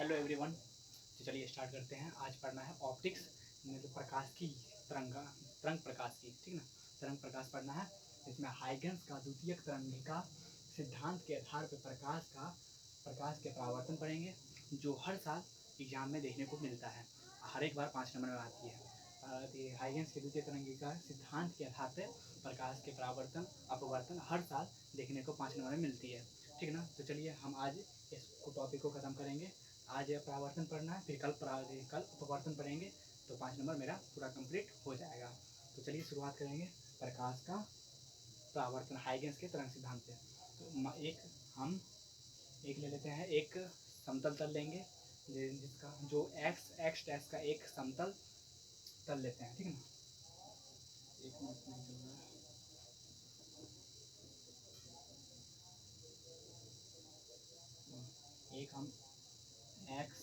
Hello everyone. तो चलिए start करते हैं। आज पढ़ना है ऑप्टिक्स, मतलब प्रकाश की तरंग प्रकाश की, ठीक ना। तरंग प्रकाश पढ़ना है। इसमें हाइगन्स का द्वितीयक तरंगिका सिद्धांत के आधार पर प्रकाश के परावर्तन पढ़ेंगे, जो हर साल एग्जाम में देखने को मिलता है। हर एक बार 5 नंबर में आती है। हाइगन्स के द्वितीय तरंगिका सिद्धांत के आधार पर प्रकाश के परावर्तन अपवर्तन हर साल देखने को 5 नंबर में मिलती है, ठीक ना। तो चलिए हम आज इस टॉपिक को ख़त्म करेंगे। आज परावर्तन पढ़ना है, फिर कल अपवर्तन पढ़ेंगे, तो 5 नंबर मेरा पूरा कंप्लीट हो जाएगा। तो चलिए शुरुआत करेंगे प्रकाश का परावर्तन हाइगन्स के तरंग सिद्धांत से। तो हम एक ले लेते हैं, एक समतल तल लेंगे जिसका जो एक्स डैश का एक समतल तल लेते हैं, ठीक है ना। एक मिनट नहीं चल रहा है। एक हम एक्स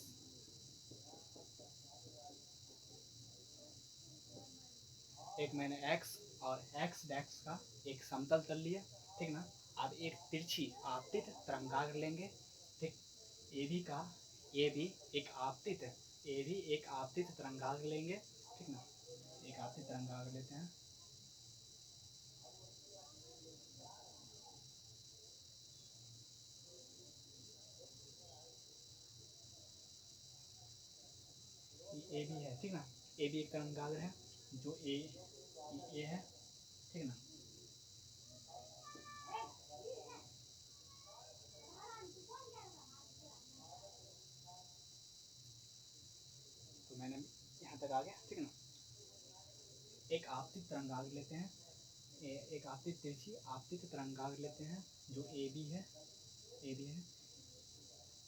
एक मैंने एक्स और एक्स डैश का एक समतल तल लिया, ठीक ना। अब एक तिरछी आपतित तरंगाग्र लेंगे, ठीक। ए भी एक आपतित तरंगाग्र लेंगे, ठीक ना। एक आपतित तरंगाग्र लेते हैं। ए भी है, ठीक ना। ए भी एक तरंगाग्र है, जो ए है, ठीक ना। तो मैंने यहाँ तक आ गया, ठीक है ना। एक आपतित तरंगाग्र लेते हैं, एक आपतित तिरछी आपतित तरंगाग्र लेते हैं, जो ए बी है।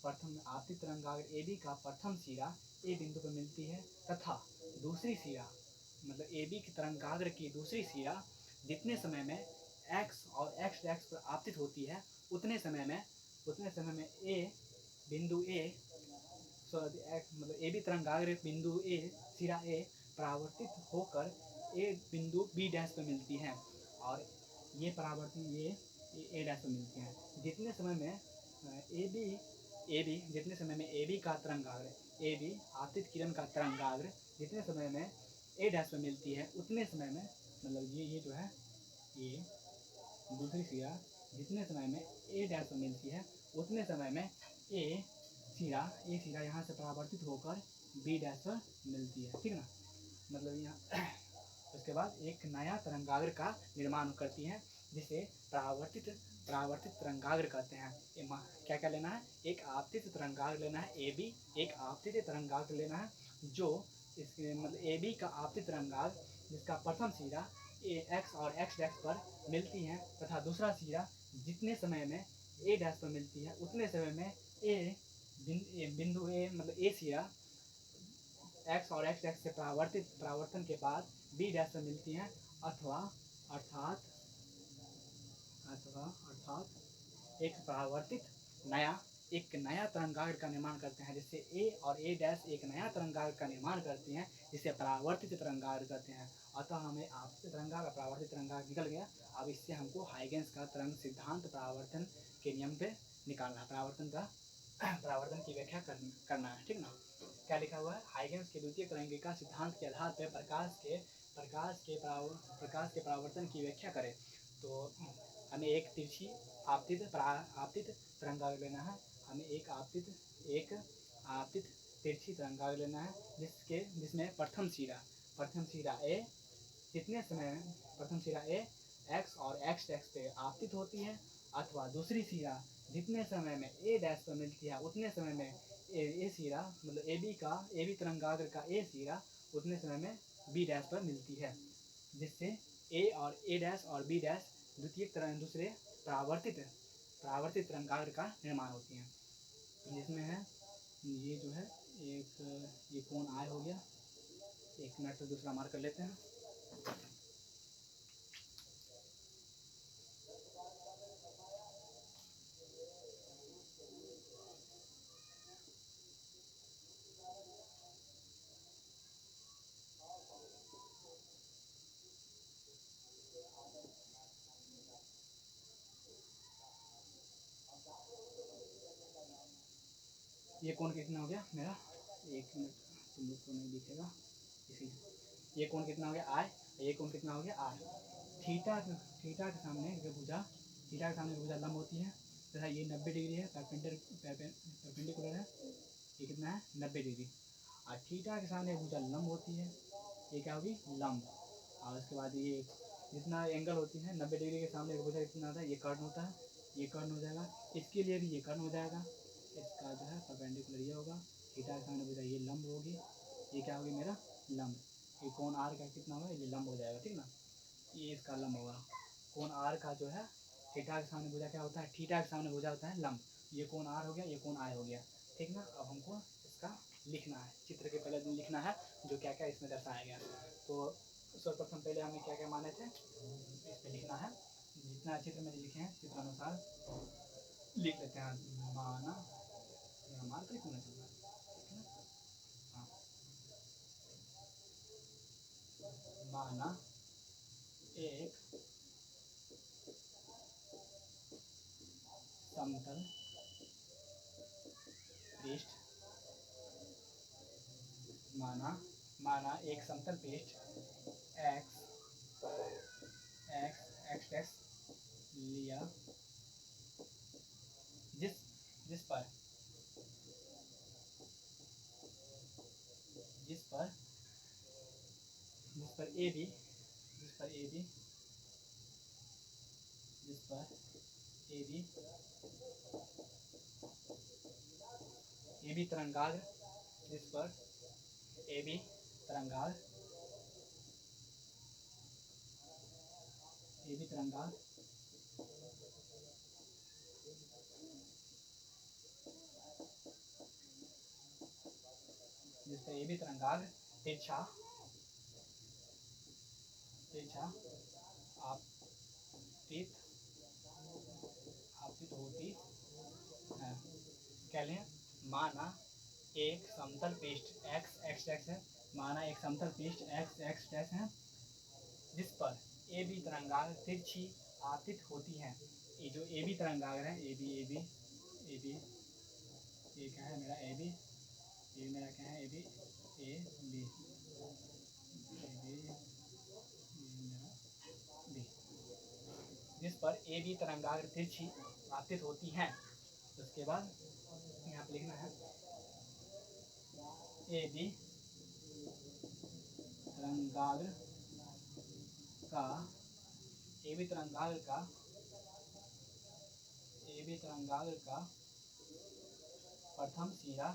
प्रथम आपतित तरंगाग्र ए बी का प्रथम सिरा ए बिंदु पर मिलती है, तथा दूसरी सिरा मतलब ए बी की तरंगाग्र की दूसरी सिरा जितने समय में एक्स और एक्स डैश पर आपतित होती है, उतने समय में बिंदु ए मतलब ए बी तरंगाग्र बिंदु ए सिरा ए परावर्तित होकर ए बिंदु बी डैश पर मिलती हैं, और ये परावर्तित ये ए डैश पर मिलती हैं। जितने समय में जितने समय में ए बी का तरंगाग्र ए बी आपतित किरण का तरंगाग्र जितने समय में ए डैश पर मिलती है, उतने समय में मतलब ये जो है ये दूसरी सिरा जितने समय में ए डैश पर मिलती है, उतने समय में ए सिरा यहाँ से परावर्तित होकर बी डैश पर मिलती है, ठीक ना। मतलब यहाँ उसके बाद एक नया तरंगाग्र का निर्माण करती हैं, जिसे परावर्तित तरंगाग्र कहते हैं। क्या क्या लेना है, एक आपतित तरंगाग्र लेना है ए बी, एक आपतित तरंगाग्र लेना है जो इसके मतलब ए बी का आपतित तरंगाग्र जिसका प्रथम सिरा एक्स और एक्स डैश पर मिलती हैं, तथा दूसरा सिरा जितने समय में ए डैश पर मिलती है, उतने समय में बिंदु ए मतलब ए सिरा एक्स और एक्स डैश से परावर्तन के बाद बी डैश पर मिलती हैं, अर्थात एक नया तरंगाग्र का निर्माण करते हैं, जिससे ए और ए डैश एक नया तरंगाग्र का निर्माण करती हैं, जिसे परावर्तित तरंगाग्र कहते हैं। अतः हमें आपतित तरंगाग्र और परावर्तित तरंगाग्र निकल गया। अब इससे हमको हाइगन्स का तरंग सिद्धांत परावर्तन के नियम पे निकालना है, परावर्तन की व्याख्या करना है, ठीक ना। क्या लिखा हुआ है, हाइगन्स के द्वितीय तरंगिका सिद्धांत के आधार पर प्रकाश के परावर्तन की व्याख्या करें। तो हमें एक तिरछी आपतित तरंगाग्र लेना है। हमें एक आपतित तिरछी तरंगाग्र लेना है, जिसमें प्रथम सिरा ए एक्स और एक्स डैश पे आपतित होती है, अथवा दूसरी सिरा जितने समय में ए डैश पर मिलती है, उतने समय में ए सिरा मतलब ए बी तरंगाग्र का ए सिरा उतने समय में बी डैश पर मिलती है, जिससे ए डैश और बी डैश दूसरे परावर्तित तरंगाग्र का निर्माण होती हैं। जिसमें है ये जो है ये कोण आय हो गया। एक मिनट से दूसरा मार्क कर लेते हैं। ये कोण कितना हो गया मेरा, एक मिनट तुम लोग को नहीं दिखेगा इसीलिए, ये कोण कितना हो गया आई, ये कोण कितना हो गया आर। थीटा के सामने जो भुजा, थीटा के सामने भुजा लंब होती है तथा ये 90 डिग्री है, परपेंडिकुलर है, ये कितना है 90 डिग्री। और थीटा के सामने भुजा लंब होती है, ये क्या होगी लंब। और उसके बाद ये जितना एंगल होती है 90 डिग्री के सामने भुजा कितना होता है, ये कर्ण होता है, ये कर्ण हो जाएगा, इसके लिए भी ये कर्ण हो जाएगा, इसका जो है परपेंडिकुलर ये होगा, थीटा के सामने भुजा ये लंब होगी, ये क्या होगी मेरा लंब। ये कोण आर का कितना होगा, ये लंब हो जाएगा, ठीक ना, ये इसका लंब होगा। कोण आर का जो है थीटा के सामने भुजा क्या होता है, थीटा के सामने भुजा होता है लंब। ये कोण आर हो गया, ये कोण आई हो गया, ठीक ना। अब हमको इसका लिखना है, चित्र के पहले दिन लिखना है जो क्या क्या इसमें दर्शाया गया। तो सर्वप्रथम पहले हमें क्या क्या माने थे इस पर लिखना है, जितना चित्र में लिखे हैं चित्र अनुसार लिख लेते हैं। माना मार कर होना चाहिए, ठीक है ना। हाँ, माना एक समतल पृष्ठ, माना एक समतल पृष्ठ x x लिया, जिस जिस पर जिस पर जिस पर ए बी जिस पर ए बी जिस पर ए बी ए बी तरंगाग्र, जिस पर ए बी तरंगाग्र ए बी तरंगाग्र जिस पर ए बी तरंगाग्र तिरछा आपतित आपतित होती है। कह लें माना एक समतल पृष्ठ x x डैश है, माना एक समतल पृष्ठ x x डैश है जिस पर ए बी तरंगाग्र तिरछी आपतित होती है। ये जो ए बी तरंगाग्र है, ए बी ये क्या है मेरा ए बी, ये मेरा क्या है ए बी बी जिस पर ए बी तरंगाग्र तिरछी आपतित होती हैं। उसके बाद यहाँ पे लिखना है ए बी तरंगाग्र का ए बी तरंगाग्र का प्रथम सिरा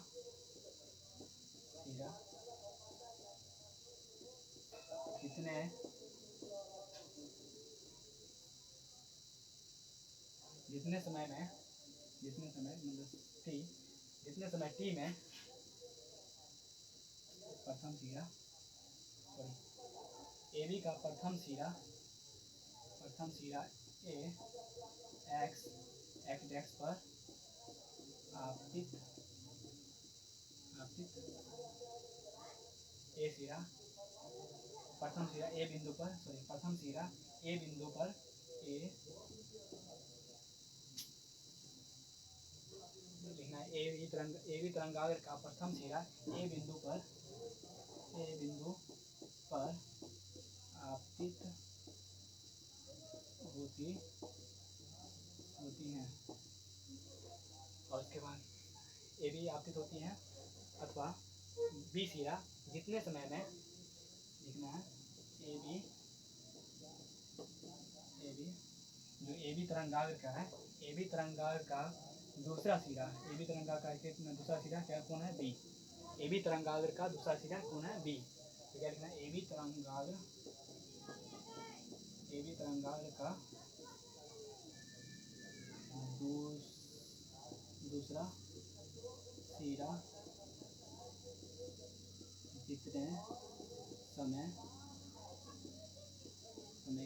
जितने समय मतलब जितने समय टी में प्रथम सिरा ए बी का प्रथम सिरा ए एक्स डैश पर आपतित ए सिरा प्रथम सिरा ए बिंदु पर लिखना है ए बी तरंगाग्र का प्रथम सिरा ए बिंदु पर आपतित होती हैं। और उसके बाद ए बी आपतित होती हैं अथवा बी सिरा जितने समय में लिखना है ए बी जो ए बी तरंगाग्र का है, ए बी तरंगाग्र का दूसरा सिरा, ए बी तरंगाग्र का दूसरा सिरा क्या कौन है बी, ए बी तरंगाग्र का दूसरा सिरा कौन है बी। तो क्या लिखना है ए बी तरंगाग्र का दूसरा सिरा जितने समय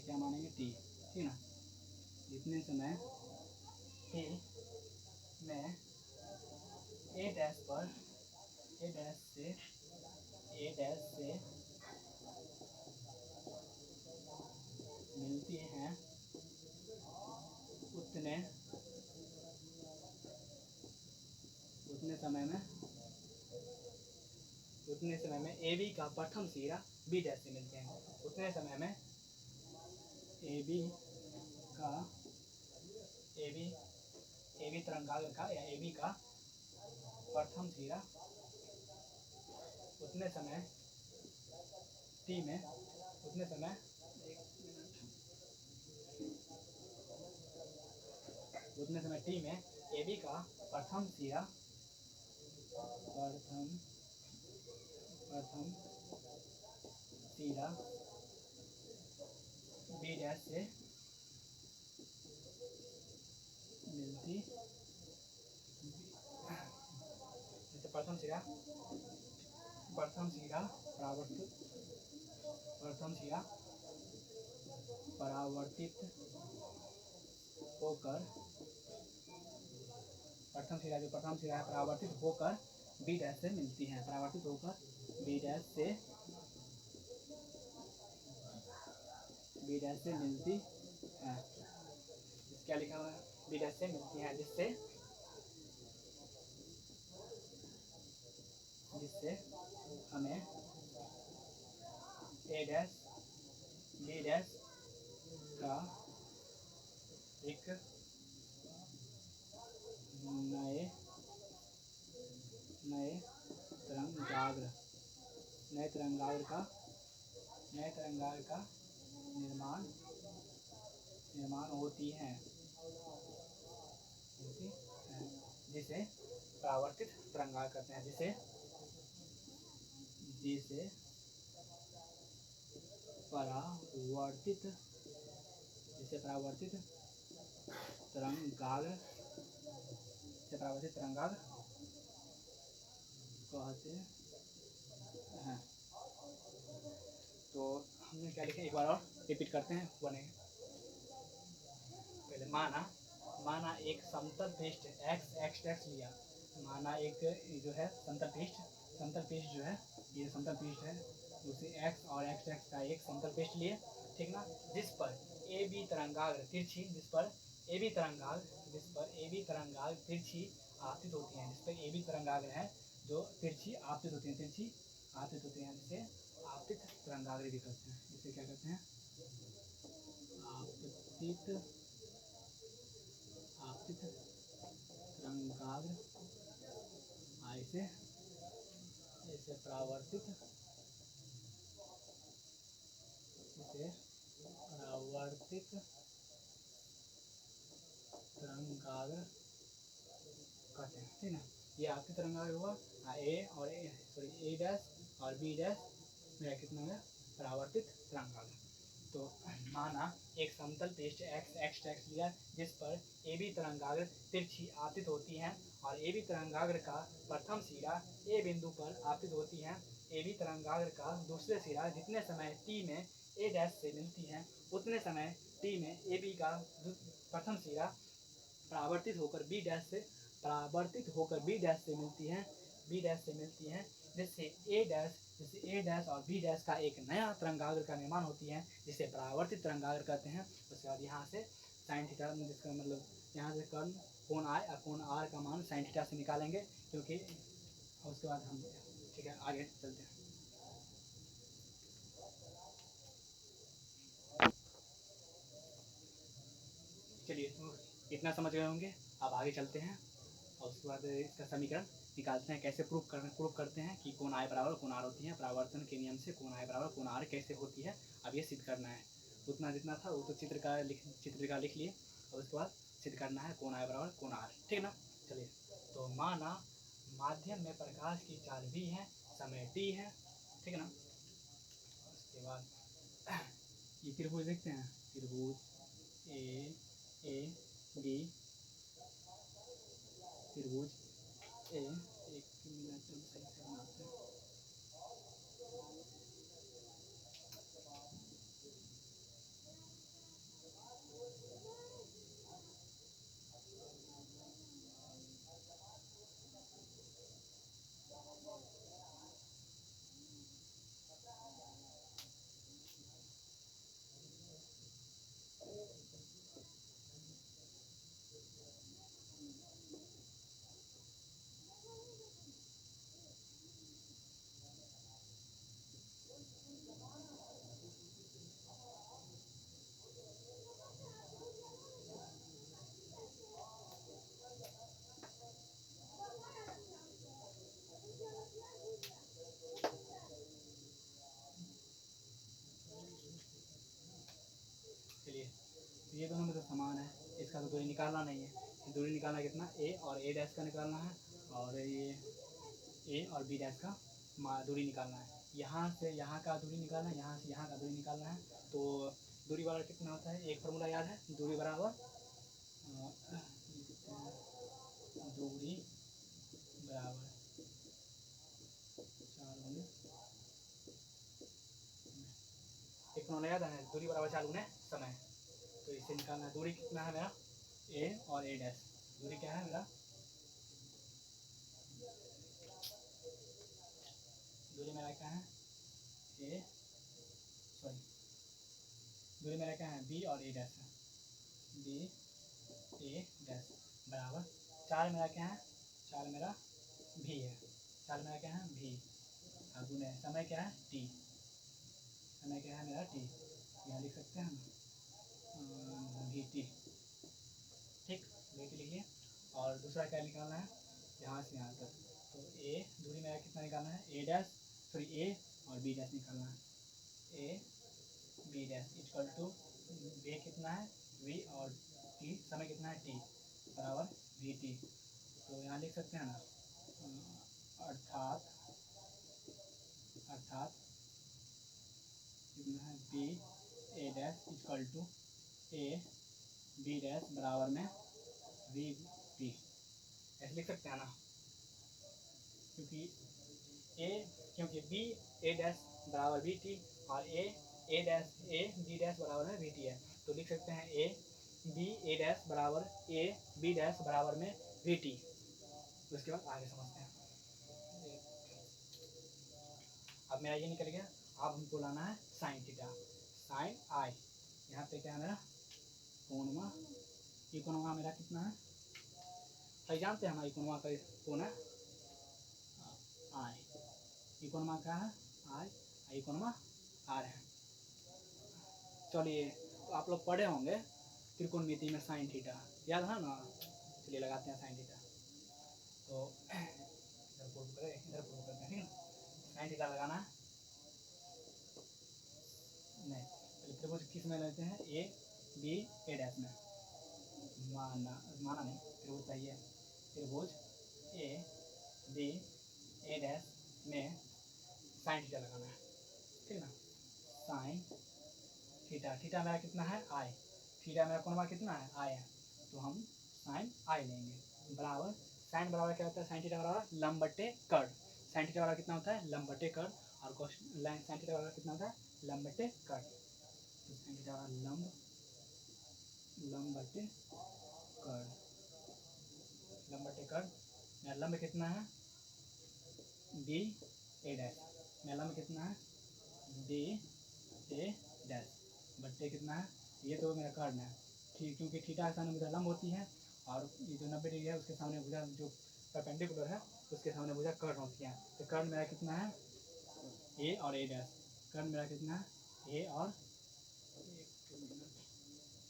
क्या मानेंगे टी, ठीक ना, जितने समय टी में ए डैश से मिलती हैं समय में ए बी का प्रथम सिरा बी डैश से मिलते हैं। उतने समय में ए बी तरंगाग्र का या ए बी का प्रथम सिरा उतने समय टी में ए बी का प्रथम सिरा बी डैश से मिलती, जैसे प्रथम सिरा परावर्तित होकर बी डैश से मिलती हैं, परावर्तित होकर बी डैश से मिलती है। क्या लिखा हुआ है? बी डैश से मिलती हैं, जिससे हमें ए डैश बी डैश का एक नए तरंगाग्र का निर्माण होती है, जिसे परावर्तित तरंगाग्र कहते हैं, जिसे परावर्तित तरंगाग्र कहते हैं। तो हमने क्या लिखा, एक बार और रिपीट करते हैं, बनेगा। पहले माना एक समतल पृष्ठ x लिया। माना एक जो है समतल पृष्ठ जो है, ये समतल पृष्ठ है, उसे x और x का एक समतल पृष्ठ लिए, ठीक ना, जिस पर ए बी तरंगाग्र तिरछी आपतित होती हैं, जिस पर ए बी तरंगाग्र है जो तिरछी आपतित होती हैं, जिसे आपतित तरंगाग्र भी कहते हैं। इसे क्या कहते हैं? आपतित तरंगाग्र। इसे परावर्तित तरंगाग्र कहते हैं, ठीक ना। ये आपतित तरंगाग्र हुआ, ए डैश और बी डैश मेरा कितना है? परावर्तित तरंगाग्र। तो माना एक समतल पृष्ठ x लिया, जिस पर ए बी तरंगाग्र तिरछी आपतित होती हैं, और ए बी तरंगाग्र का प्रथम सिरा ए बिंदु पर आपतित होती हैं। ए बी तरंगाग्र का दूसरे सिरा जितने समय टी में ए डैश से मिलती हैं, उतने समय टी में ए बी का प्रथम सिरा परावर्तित होकर बी डैश से मिलती हैं, जिससे ए डैश और बी डैश का एक नया तरंगाग्र का निर्माण होती है, जिसे परावर्तित तरंगाग्र कहते हैं। उसके बाद यहाँ से साइन थीटा, जिसका मतलब यहाँ से कोण आर का मान साइन थीटा से निकालेंगे, क्योंकि उसके बाद हम, ठीक है, आगे चलते हैं। चलिए, इतना समझ गए होंगे, अब आगे चलते हैं और उसके बाद इसका समीकरण निकालते हैं। कैसे प्रूफ करते हैं कि कोण आई बराबर कोण आर होती है। परावर्तन के नियम से कोण आई बराबर कोण आर कैसे होती है, अब ये सिद्ध करना है। उतना जितना था वो तो चित्र का लिख लिए, और उसके बाद सिद्ध करना है कोण आई बराबर कोण आर, ठीक ना। चलिए, तो माना माध्यम में प्रकाश की चाल v है, समय t है, ठीक है ना। उसके बाद ये त्रिभुज देखते हैं, त्रिभुज ए बी, त्रिभुज ए, एक मिनट सही से बनाते हैं। निकालना नहीं है, दूरी निकालना है कितना, ए और ए डैश का निकालना है, और ये ए और बी डैश का दूरी निकालना है। यहाँ से यहाँ का दूरी निकालना है, यहाँ से यहाँ का दूरी निकालना है। तो दूरी बराबर कितना होता है, एक फार्मूला याद है, दूरी बराबर दूरी बराबर 4 गुने, एक फार्मूला याद है, दूरी बराबर 4 गुने समय। तो इसे निकालना है, दूरी कितना है मेरा, ए और ए डैश, दूरी क्या है मेरा, दूरी मेरा क्या है, ए सॉरी दूरी मेरा क्या है, बी और ए डैश है, बी ए डैश बराबर 4 मेरा क्या है, 4 मेरा भी है, 4 मेरा क्या है भी, और गुने समय क्या है टी, समय क्या है मेरा टी, यहाँ लिख सकते हैं ना भी टी, ठीक भी टी लिखिए। और दूसरा क्या निकालना है, यहाँ से यहाँ तक, तो ए दूरी मेरा कितना निकालना है, ए डैश सॉरी ए और बी डैश निकालना है, A B dash equal to B कितना है वी और टी, समय कितना है टी, बराबर वी टी। तो यहाँ लिख सकते हैं ना अर्थात कितना है B A dash equal to A B dash बराबर में वी टी, ऐसे लिख सकते हैं ना, क्योंकि बी ए डैश बराबर वी टी और ए बी डैश बराबर में वी टी है, तो लिख सकते हैं ए बी ए डैश बराबर ए बी डैश बराबर में वी टी। उसके बाद आगे समझते हैं। अब मेरा ये निकल गया, अब हमको लाना है साइन थीटा, साइन आई, यहाँ पे क्या है मेरा कोणमा, ये कोणमा मेरा कितना है, भाई जानते हैं ना, ये कोणमा का कोण है आई, ये कोणमा क्या है आई, ये कोणमा आर है। चलिए तो आप लोग पढ़े होंगे त्रिकोणमिति में साइन थीटा, याद है ना, चलिए लगाते हैं साइन थीटा। तो इधर प्रूव करें, इधर प्रूव करते हैं, ठीक है, साइन थीटा लगाना है, नहीं पहले त्रिभुज किस में लेते हैं, ए बी ए डैश में, माना नहीं, त्रिभुज चाहिए, त्रिभुज ए बी ए डैश में साइन थीटा लगाना है, ठीक है ना, साइन थीटा, थीटा मेरा कितना है आई, थीटा मेरा कोणमा कितना है आई है, तो हम साइन आई लेंगे, बराबर साइन बराबर क्या होता है, साइन थीटा बराबर लंब बटे कर्ण, साइन थीटा बराबर कितना होता है लंब बटे कर्ण, और साइन थीटा बराबर कितना होता है लंब बटे कर्ण, तो साइन थीटा बराबर लंब बटे कर्ण, लंब बटे कर्ण, मेरा लंब कितना है बी ए डैश, मेरा लंब कितना है बी ए डैश बट्टे कितना है, ये तो मेरा कर्ण है, ठीक, क्योंकि थीटा के सामने भुजा लंब होती है, और ये जो 90 डिग्री है उसके सामने भुजा जो परपेंडिकुलर है उसके सामने भुजा कर्ण होती है, तो कर्ण मेरा कितना है ए और ए डैश, कर्ण मेरा कितना है ए और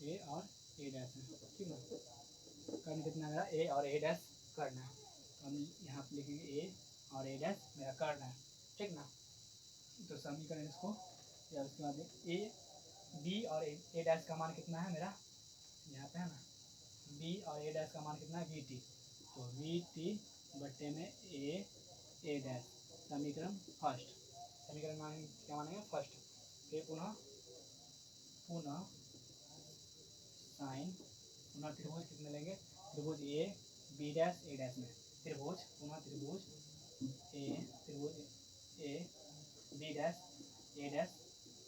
ए डैश है, ठीक है, कर्ण कितना मेरा ए और ए डैश कर्ण है, तो हम यहाँ पर लिखेंगे ए और ए डैश मेरा कर्ण है, ठीक ना। तो समीकरण इसको, या उसके बाद ए बी और ए डैश का मान कितना है मेरा, यहाँ पे है ना, बी और ए डैश का मान कितना है वी टी, तो वी टी बट्टे में ए डैश, समीकरण फर्स्ट, समीकरण मान क्या मानेंगे फर्स्ट, फिर पुनः साइन, पुनः त्रिभुज कितने लेंगे, त्रिभुज A B dash A dash में, त्रिभुज पुनः त्रिभुज A B dash A dash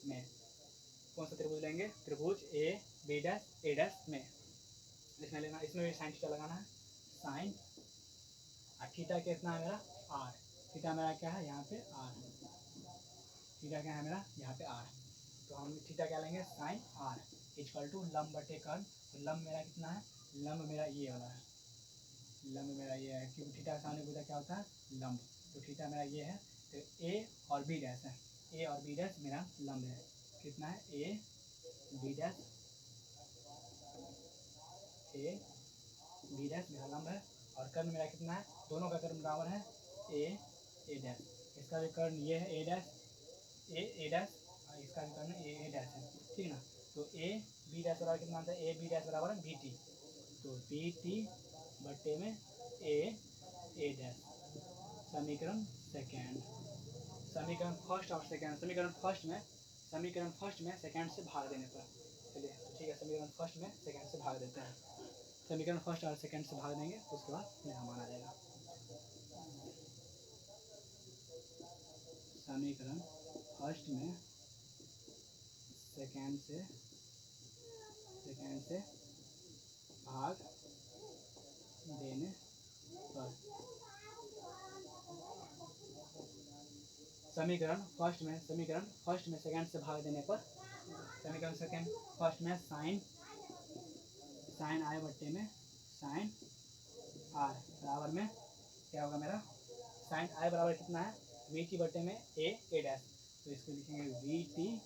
में, कौन सा त्रिभुज लेंगे, त्रिभुज A B dash A dash में, इसमें लेना, इसमें भी साइन थीटा लगाना है, साइन और थीटा कितना है मेरा आर, थीटा मेरा क्या है यहाँ पे आर, थीटा क्या है मेरा यहाँ पे आर, तो हम थीटा क्या लेंगे साइन आर इक्वल टू लंब बटे कर्ण, तो लंब मेरा कितना है, लंब मेरा ये वाला है, लंब मेरा ये है, क्योंकि थीटा के सामने पूछा क्या होता है लंब, तो थीटा मेरा ये है, तो ए और बी डैश है, ए और बी डैश मेरा लंब है, कितना है ए बी डैश मेरा लंब है, और कर्ण मेरा कितना है, दोनों का कर्ण बराबर है ए डैश, इसका भी कर्ण ये है ए डैश और इसका भी कर्ण ए डैश है, ठीक है ना, तो ए बी डैश बराबर कितना आता है ए बी डैश बराबर वी टी, तो बी टी बटे में ए डैश। समीकरण सेकेंड, समीकरण फर्स्ट और सेकेंड, समीकरण फर्स्ट में सेकेंड से भाग देने पर, चलिए तो ठीक है, समीकरण फर्स्ट में सेकेंड से भाग देते हैं। समीकरण फर्स्ट और सेकेंड से भाग देंगे तो उसके बाद यहाँ माना जाएगा। समीकरण फर्स्ट में सेकेंड से भाग देने पर, समीकरण फर्स्ट में सेकेंड से भाग देने पर, समीकरण सेकेंड फर्स्ट में साइन आई बट्टे में साइन आर बराबर में क्या होगा मेरा, साइन आई बराबर कितना है, वी टी बट्टे में ए डैश, तो इसको लिखेंगे वी टी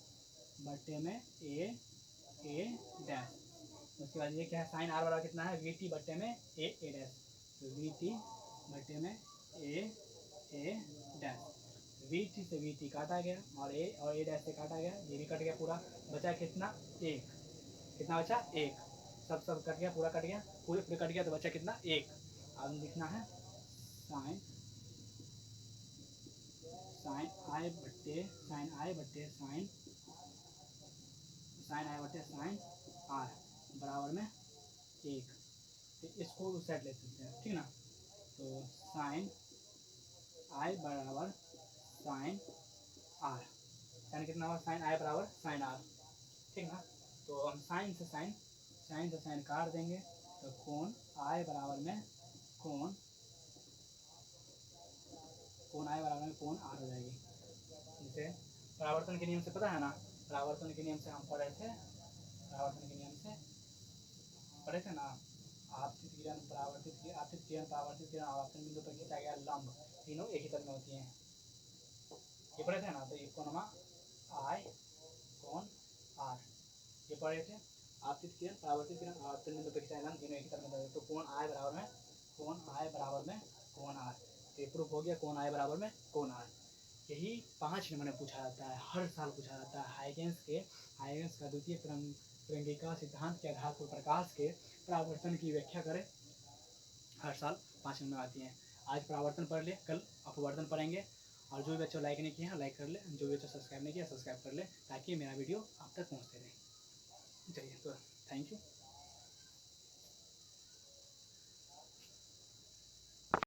बट्टे में ए डैश। उसके बाद ये क्या है, साइन आर बराबर कितना है, वी टी बट्टे में ए डैश, तो वी टी बट्टे में ए डैश। वी टी से वी टी काटा गया और ए डैश से काटा गया, ये भी कट गया पूरा, बचा कितना, एक, कितना बचा, एक, सब कट गया, पूरा कट गया, पूरे कट गया, तो बचा कितना, एक। अब लिखना है साइन आई बट्टे साइन आर बराबर में एक, तो इसको उस साइड ले सकते हैं, ठीक ना। तो साइन आई बराबर साइन आर, साइन कितना हुआ, साइन आई बराबर साइन आर, ठीक ना। तो हम साइन से साइन काट देंगे, तो कोण आई बराबर में कोण आई बराबर में कोण आर हो जाएगी। जैसे परावर्तन के नियम से पता है ना, परावर्तन के नियम से हम पढ़े थे ना, आपतित किरण परावर्तित किरण आवर्तन बिंदु पर खींचा गया लंब, तीनों एक ही तल में होती हैं, ये पढ़े थे ना। तो ये कोण आई कोण आर, ये पढ़े थे, आपतित किरण परावर्तित किरण आवर्तन बिंदु पर खींचा गया लंब, तीनों एक ही तल में होते हैं। तो कोण आई बराबर में कोण आर, तो ये प्रूफ हो गया, कोण आई बराबर में कोण आर। यही 5 नंबर में पूछा जाता है, हर साल पूछा जाता है। हाइगेंस का द्वितीय तरंगिका सिद्धांत के आधार पर प्रकाश के परावर्तन की व्याख्या करें, हर साल 5 नंबर आती हैं। आज परावर्तन पढ़ ले, कल अपवर्तन पढ़ेंगे। और जो भी बच्चों लाइक नहीं किया लाइक कर ले, जो भी बच्चों सब्सक्राइब नहीं किया सब्सक्राइब कर ले, ताकि मेरा वीडियो आप तक पहुँचते रहे। चलिए तो थैंक यू।